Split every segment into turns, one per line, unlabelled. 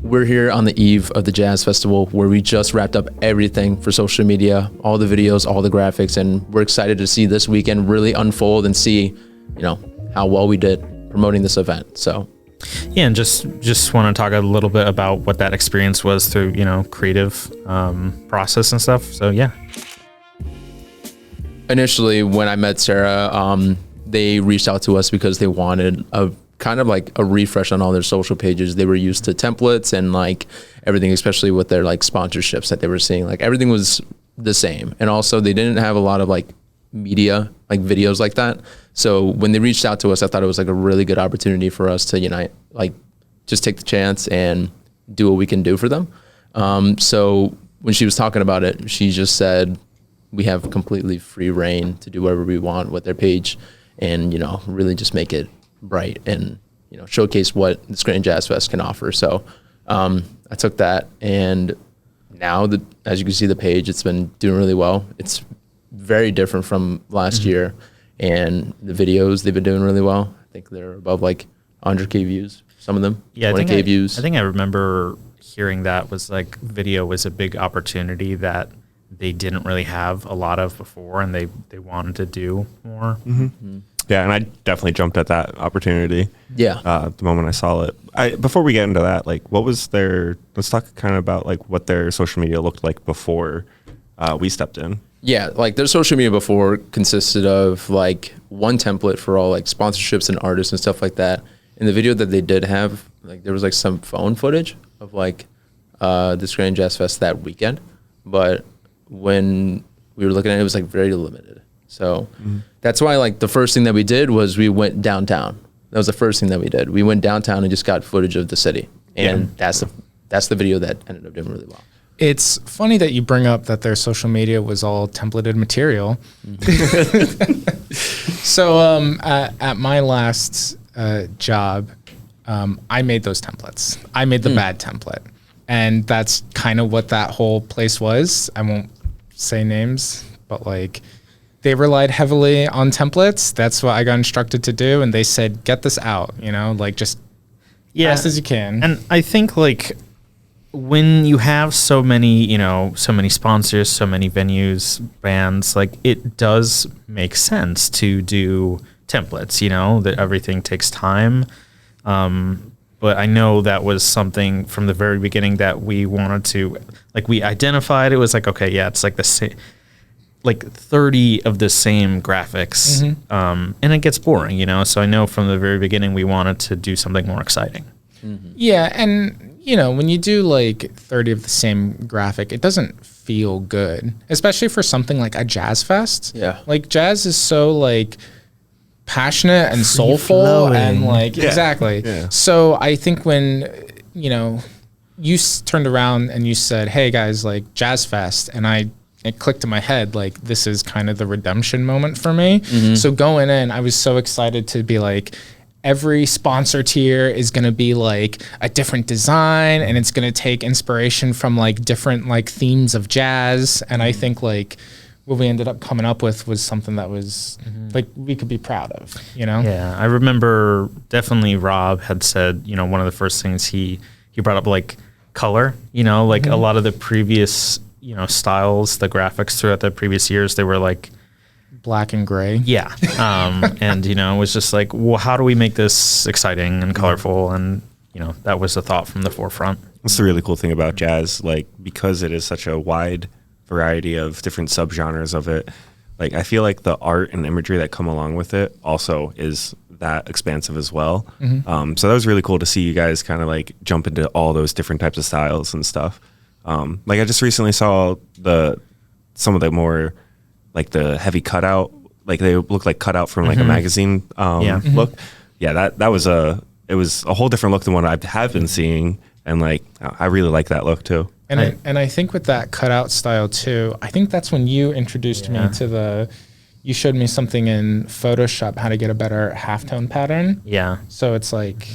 we're here on the eve of the Jazz Festival where we just wrapped up everything for social media, all the videos, all the graphics, and we're excited to see this weekend really unfold and see, how well we did promoting this event. So
yeah, and just want to talk a little bit about what that experience was through, creative process and stuff. So yeah.
Initially, when I met Sarah, they reached out to us because they wanted a kind of like a refresh on all their social pages. They were used to templates and like everything, especially with their like sponsorships that they were seeing. Like everything was the same. And also they didn't have a lot of like media, like videos like that. So when they reached out to us, I thought it was like a really good opportunity for us to unite, like just take the chance and do what we can do for them. So when she was talking about it, she just said, we have completely free reign to do whatever we want with their page and, really just make it bright and, showcase what the Scranton Jazz Fest can offer. So I took that, and now as you can see the page, it's been doing really well. It's very different from last year, and the videos, they've been doing really well. I think they're above like 100K views, some of them, 20K views.
I think I remember hearing that was like video was a big opportunity that they didn't really have a lot of before, and they wanted to do more.
Mm-hmm. Yeah, and I definitely jumped at that opportunity.
Yeah.
The moment I saw it. Before we get into that, like, what was let's talk kind of about like what their social media looked like before we stepped in.
Yeah, like their social media before consisted of like one template for all like sponsorships and artists and stuff like that. In the video that they did have, like there was like some phone footage of like the Scranton Jazz Fest that weekend. But when we were looking at it, it was like very limited. So that's why like the first thing that we did was we went downtown. That was the first thing that we did. We went downtown and just got footage of the city. And that's the video that ended up doing really well.
It's funny that you bring up that their social media was all templated material. So at my last job, I made those templates. I made the bad template. And that's kind of what that whole place was. I won't say names, but like they relied heavily on templates. That's what I got instructed to do. And they said, get this out, like just fast as you can.
And I think like when you have so many, so many sponsors, so many venues, bands, like it does make sense to do templates, that everything takes time. But I know that was something from the very beginning that we wanted to, like we identified, it was like, okay, yeah, it's like the same, like 30 of the same graphics. And it gets boring, so I know from the very beginning we wanted to do something more exciting.
Yeah, and when you do like 30 of the same graphic, it doesn't feel good, especially for something like a jazz fest.
Yeah.
Like jazz is so like passionate and soulful and like exactly. Yeah. So I think when you turned around and you said, "Hey guys, like Jazz Fest," and it clicked in my head like this is kind of the redemption moment for me. So going in, I was so excited to be like, every sponsor tier is going to be like a different design, and it's going to take inspiration from like different like themes of jazz. And I think like what we ended up coming up with was something that was like we could be proud of,
Yeah, I remember definitely Rob had said, one of the first things he brought up like color, like a lot of the previous, styles, the graphics throughout the previous years, they were like
black and gray.
Yeah. And, it was just like, well, how do we make this exciting and colorful? And, that was the thought from the forefront.
That's the really cool thing about jazz, like because it is such a wide variety of different subgenres of it. Like I feel like the art and imagery that come along with it also is that expansive as well. So that was really cool to see you guys kind of like jump into all those different types of styles and stuff. Like I just recently saw some of the more like the heavy cutout, like they look like cutout from like a magazine look. Yeah, it was a whole different look than what I have been seeing, and like I really like that look too.
And I think with that cutout style too, I think that's when you introduced me to you showed me something in Photoshop how to get a better halftone pattern.
Yeah.
So it's like,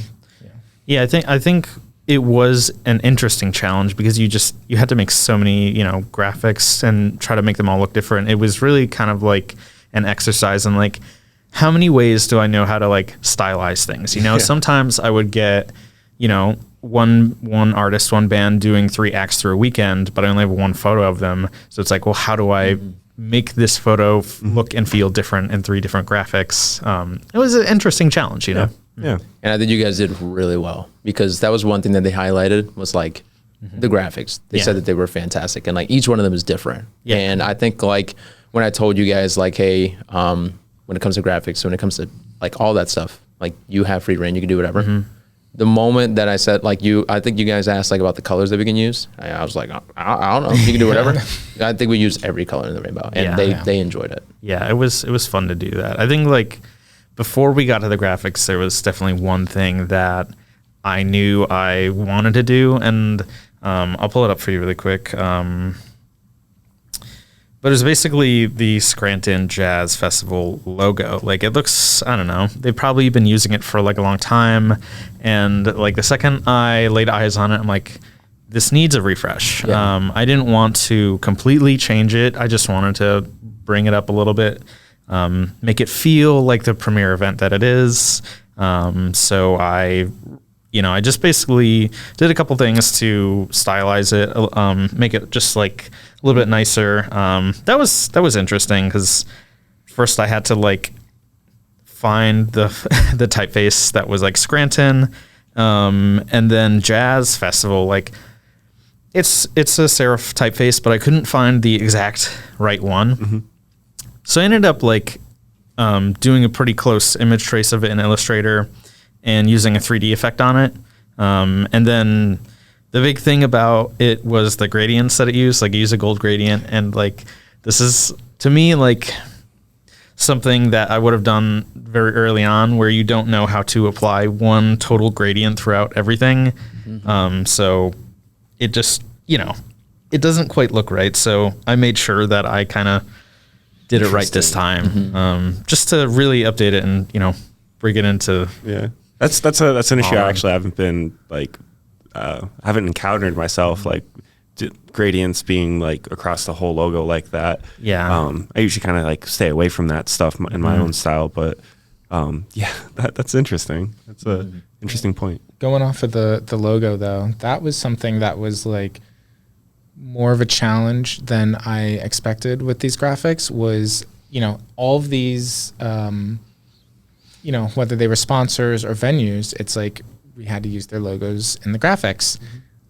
I think it was an interesting challenge because you had to make so many, graphics and try to make them all look different. It was really kind of like an exercise in like, how many ways do I know how to like stylize things? Sometimes I would get, one artist, one band doing 3 acts through a weekend, but I only have one photo of them. So it's like, well, how do I make this photo look and feel different in 3 different graphics? It was an interesting challenge, you know?
Yeah.
And I think you guys did really well, because that was one thing that they highlighted was like the graphics. They said that they were fantastic, and like each one of them is different.
Yeah.
And I think like when I told you guys like, hey, when it comes to graphics, when it comes to like all that stuff, like you have free reign, you can do whatever. The moment that I said like I think you guys asked like about the colors that we can use. I was like, I don't know, you can do whatever. I think we use every color in the rainbow, and they enjoyed it.
Yeah, it was fun to do that. I think like before we got to the graphics, there was definitely one thing that I knew I wanted to do, and I'll pull it up for you really quick. But it was basically the Scranton Jazz Festival logo. Like it looks, I don't know, they've probably been using it for like a long time. And like the second I laid eyes on it, I'm like, this needs a refresh.
Yeah.
I didn't want to completely change it. I just wanted to bring it up a little bit, make it feel like the premiere event that it is. So I just basically did a couple things to stylize it, make it just like a little bit nicer. That was interesting because first I had to like find the the typeface that was like Scranton, and then Jazz Festival. Like it's a serif typeface, but I couldn't find the exact right one. So I ended up like doing a pretty close image trace of it in Illustrator and using a 3D effect on it. And then the big thing about it was the gradients that it used. Like, it used a gold gradient, and like this is to me like something that I would have done very early on, where you don't know how to apply one total gradient throughout everything. So it just, it doesn't quite look right. So I made sure that I kind of did it right this time, just to really update it and bring it into.
Yeah, that's an issue I actually haven't been like haven't encountered myself, like gradients being like across the whole logo like that.
Yeah.
I usually kind of like stay away from that stuff in my own style, but yeah, that's interesting. That's a interesting point.
Going off of the logo though, that was something that was like more of a challenge than I expected with these graphics. Was all of these whether they were sponsors or venues, it's like we had to use their logos in the graphics.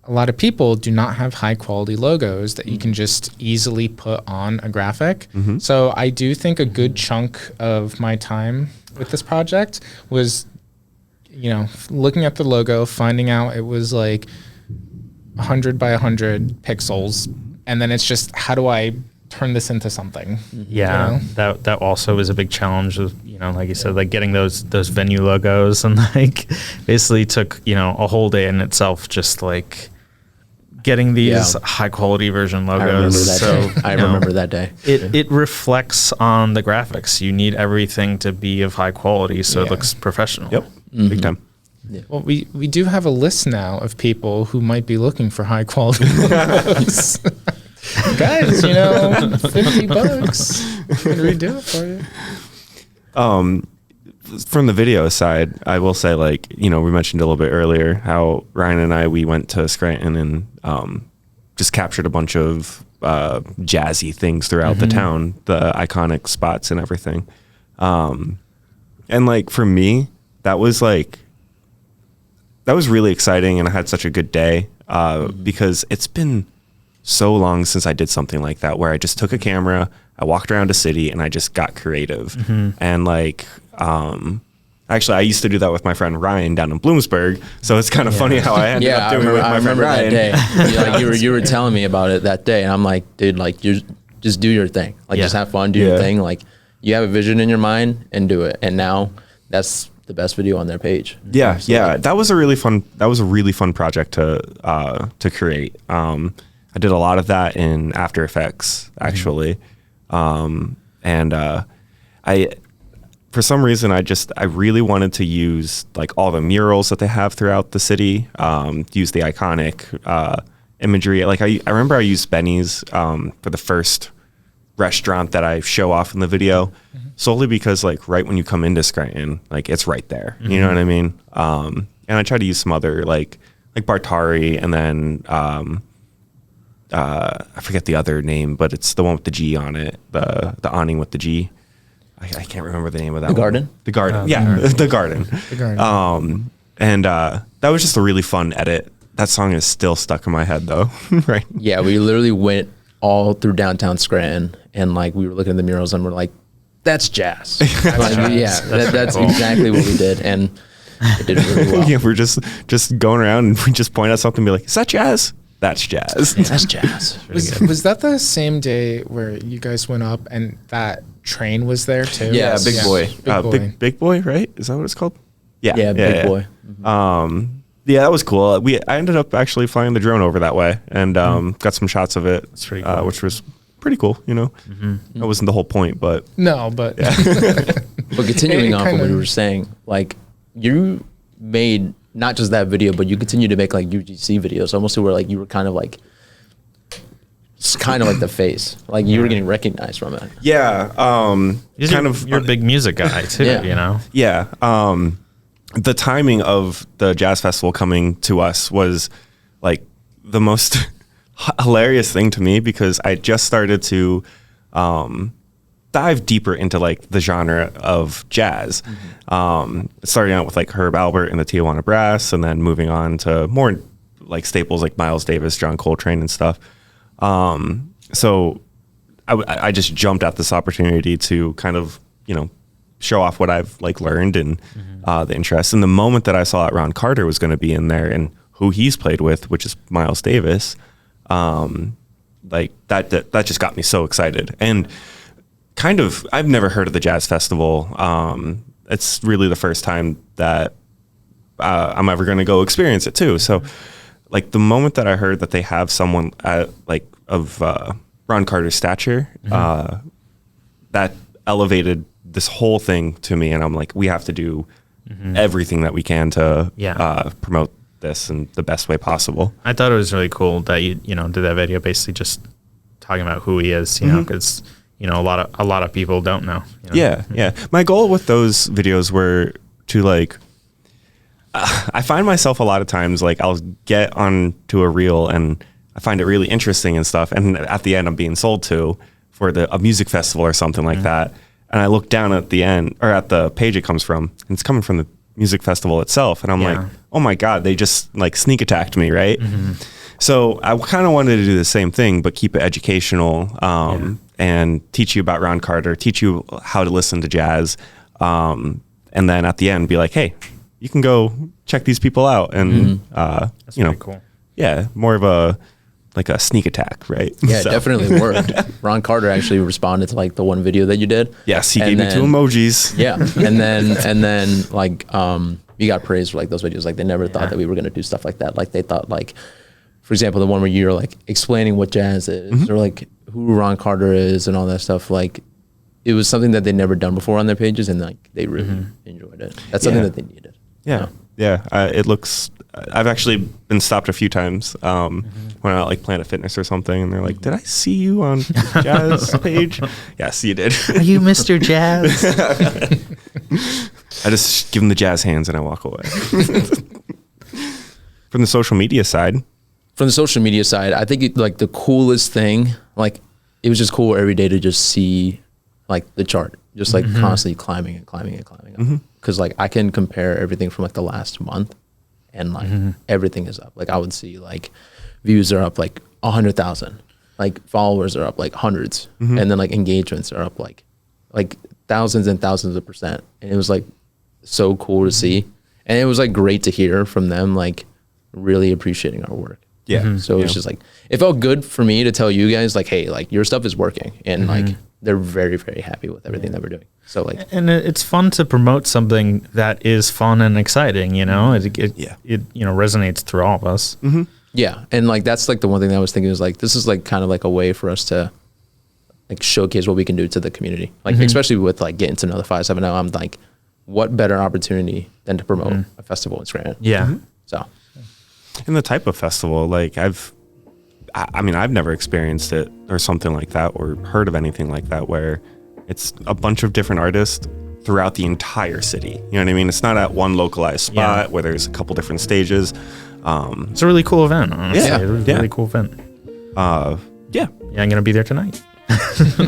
A lot of people do not have high quality logos that you can just easily put on a graphic. So I do think a good chunk of my time with this project was, looking at the logo, finding out it was like 100 by 100 pixels. And then it's just, how do I turn this into something?
Yeah, that also is a big challenge of, like you said, like getting those venue logos, and like basically took, a whole day in itself, just like getting these high quality version logos.
I remember that day.
It reflects on the graphics. You need everything to be of high quality so it looks professional.
Yep. Big time.
Yeah.
Well, we do have a list now of people who might be looking for high quality logos. Guys, $50, I can redo it for you.
From the video side, I will say, like, we mentioned a little bit earlier how Ryan and we went to Scranton and just captured a bunch of jazzy things throughout the town, the iconic spots and everything. And like for me, that was really exciting, and I had such a good day because it's been so long since I did something like that, where I just took a camera, I walked around a city, and I just got creative. And like, actually, I used to do that with my friend Ryan down in Bloomsburg, so it's kind of funny how I ended up doing it with my friend Ryan.
That day. You were telling me about it that day, and I'm like, dude, like, you just do your thing, like, just have fun, do your thing, like, you have a vision in your mind and do it. And now that's the best video on their page.
Yeah, that was a really fun project to create. I did a lot of that in After Effects, actually. And I, for some reason, I really wanted to use like all the murals that they have throughout the city, use the iconic imagery. Like I remember I used Benny's for the first restaurant that I show off in the video, solely because like right when you come into Scranton, like it's right there. You know what I mean? And I tried to use some other like like Bartari, and then I forget the other name, but it's the one with the G on it, the awning with the G. I can't remember the name of that.
The Garden?
The Garden. Yeah, The Garden.
The Garden.
And that was just a really fun edit. That song is still stuck in my head though. Right.
Yeah, we literally went all through downtown Scranton, and like we were looking at the murals and we're like, that's jazz. That's cool. Exactly what we did, and it did really well.
Yeah, we're just going around and we just point at something and be like, is that jazz? That's jazz.
That's jazz.
Was that the same day where you guys went up and that train was there too?
Yeah, Big Boy. Big Boy, right? Is that what it's called? Yeah,
Big Boy.
Mm-hmm. Yeah, that was cool. I ended up actually flying the drone over that way and got some shots of it. That's pretty cool. Which was pretty cool, you know. That wasn't the whole point, but
but
continuing on from what you were saying, like you made not just that video, but you continue to make like UGC videos, almost to where like you were kind of like the face, like you were getting recognized from it.
Yeah,
you're a big music guy too, you know.
Yeah, the timing of the jazz festival coming to us was like the most hilarious thing to me, because I just started to dive deeper into like the genre of jazz. Starting out with like Herb Alpert and the Tijuana Brass, and then moving on to more like staples like Miles Davis, John Coltrane and stuff. So I just jumped at this opportunity to kind of, you know, show off what I've like learned and the interest. And the moment that I saw that Ron Carter was going to be in there and who he's played with, which is Miles Davis, like that just got me so excited. And kind of, I've never heard of the Jazz Festival. It's really the first time that I'm ever going to go experience it too. So like the moment that I heard that they have someone like of Ron Carter's stature, that elevated this whole thing to me. And I'm like, we have to do everything that we can to promote this in the best way possible.
I thought it was really cool that you know, did that video basically just talking about who he is, you know, because you know, a lot of people don't know. You know?
Yeah. My goal with those videos were to like, I find myself a lot of times, like I'll get onto a reel and I find it really interesting and stuff. And at the end I'm being sold to for a music festival or something like that. And I look down at the end or at the page it comes from, and it's coming from the music festival itself. And I'm like, oh my God, they just like sneak attacked me. Right. So I kind of wanted to do the same thing, but keep it educational, and teach you about Ron Carter, teach you how to listen to jazz. And then at the end be like, hey, you can go check these people out. And,
that's
you know,
cool.
Yeah, more of a sneak attack, right?
Yeah, it definitely worked. Ron Carter actually responded to like the one video that you did.
Yes, he gave me 2 emojis.
Yeah, and then like you got praised for like those videos. Like they never thought that we were gonna do stuff like that. Like they thought like, for example, the one where you're like explaining what jazz is or like who Ron Carter is and all that stuff. Like it was something that they'd never done before on their pages, and like they really enjoyed it. That's something that they needed.
Yeah, it looks. I've actually been stopped a few times when I'm at like Planet Fitness or something, and they're like, "Did I see you on the Jazz page?" Yes, you did.
Are you Mr. Jazz?
I just give them the jazz hands and I walk away. From the social media side,
I think like the coolest thing, like it was just cool every day to just see like the chart, just like constantly climbing and climbing and climbing up. Because like I can compare everything from like the last month, and like everything is up. Like I would see like views are up like 100,000, like followers are up like hundreds, and then like engagements are up like thousands and thousands of %. And it was like so cool to see, and it was like great to hear from them, like really appreciating our work. So it's just like it felt good for me to tell you guys like, hey, like your stuff is working, and like they're very, very happy with everything that we're doing. So like,
and it's fun to promote something that is fun and exciting. You know, it you know resonates through all of us.
Yeah, and like that's like the one thing that I was thinking is like this is like kind of like a way for us to like showcase what we can do to the community. Like especially with like getting to know the 570, I'm like, what better opportunity than to promote a festival in Scranton?
Yeah.
So.
And the type of festival, like I've never experienced it or something like that, or heard of anything like that, where it's a bunch of different artists throughout the entire city. You know what I mean? It's not at one localized spot where there's a couple different stages.
It's a really cool event, honestly.
Yeah,
It's a really cool event.
Yeah.
Yeah, I'm gonna be there tonight.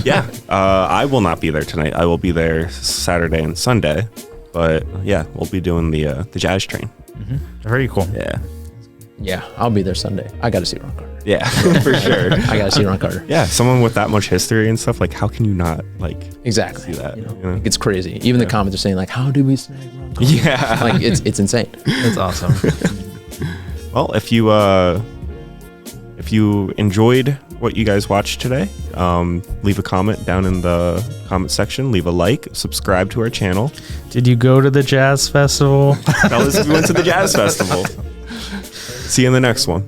Yeah. I will not be there tonight. I will be there Saturday and Sunday. But yeah, we'll be doing the jazz train.
Very cool.
Yeah.
Yeah, I'll be there Sunday. I got to see Ron Carter.
Yeah, for sure.
I got to see Ron Carter.
Yeah, someone with that much history and stuff, like, how can you not, like,
Exactly.
see that?
You know,
you know?
it's crazy. Even the comments are saying like, "How did we snag Ron Carter?"
Yeah.
Like it's insane.
That's awesome.
Well, if you enjoyed what you guys watched today, leave a comment down in the comment section. Leave a like. Subscribe to our channel.
Did you go to the jazz festival?
Tell us if you went to the jazz festival. See you in the next one.